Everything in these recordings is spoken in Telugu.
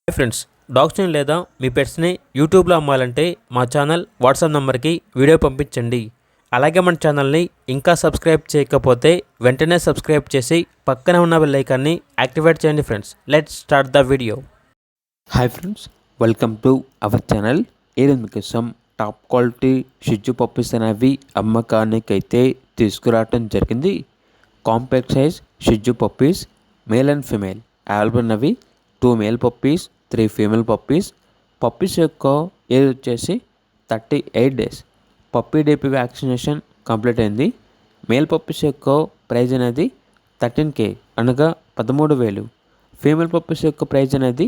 హాయ్ ఫ్రెండ్స్, డాగ్స్ని లేదా మీ పెట్స్ని యూట్యూబ్లో అమ్మాలంటే మా ఛానల్ వాట్సాప్ నెంబర్కి వీడియో పంపించండి. అలాగే మన ఛానల్ని ఇంకా సబ్స్క్రైబ్ చేయకపోతే వెంటనే సబ్స్క్రైబ్ చేసి పక్కనే ఉన్న బెల్ ఐకాన్ని యాక్టివేట్ చేయండి. Friends, let's start the video. Hi friends, welcome to our channel. ఈరోజు మీకోసం టాప్ క్వాలిటీ షిజ్జు పప్పీస్ అనేవి అమ్మకానికి అయితే తీసుకురావటం జరిగింది. Compact size Shih Tzu, male and female available ఉన్నవి. 2 male puppies, 3 female puppies. Puppies యొక్క ఏజ్ వచ్చేసి 38 డేస్. పప్పీ డేపీ వ్యాక్సినేషన్ కంప్లీట్ అయింది. మేల్ పప్పీస్ యొక్క ప్రైజ్ అనేది 13K అనగా 13,000. ఫీమేల్ పప్పీస్ యొక్క ప్రైజ్ అనేది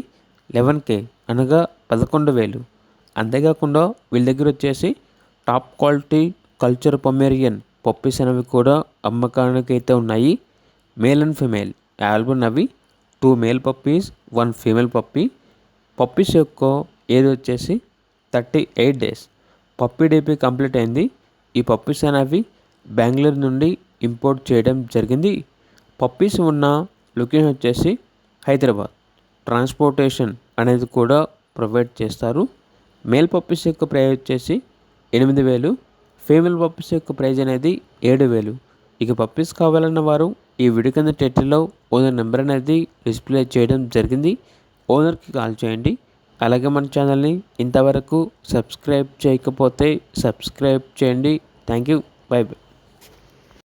11K అనగా 11,000. అంతేకాకుండా వీళ్ళ దగ్గర వచ్చేసి top quality culture Pomeranian puppies అనేవి కూడా అమ్మకానికి అయితే ఉన్నాయి. మేల్ అండ్ ఫిమేల్ అవైలబుల్ ఉన్నవి. 2 male puppies, 1 female puppy. Puppies యొక్క ఏజ్ వచ్చేసి 38 డేస్. పప్పీ డేపీ కంప్లీట్ అయింది. ఈ పప్పీస్ అనేవి బెంగళూరు నుండి ఇంపోర్ట్ చేయడం జరిగింది. పప్పీస్ ఉన్న లొకేషన్ వచ్చేసి హైదరాబాద్. ట్రాన్స్పోర్టేషన్ అనేది కూడా ప్రొవైడ్ చేస్తారు. మేల్ పప్పీస్ యొక్క ప్రైస్ వచ్చేసి 8,000. ఫీమేల్ పప్పీస్ యొక్క ప్రైజ్ అనేది 7,000. ఇక పప్పీస్ కావాలన్న వారు ఈ వీడియో కింద టైటిల్లో ఓనర్ నెంబర్ అనేది డిస్ప్లే చేయడం జరిగింది. ఓనర్కి కాల్ చేయండి. అలాగే మన ఛానల్ని ఇంతవరకు సబ్స్క్రైబ్ చేయకపోతే సబ్స్క్రైబ్ చేయండి. Thank you. By by.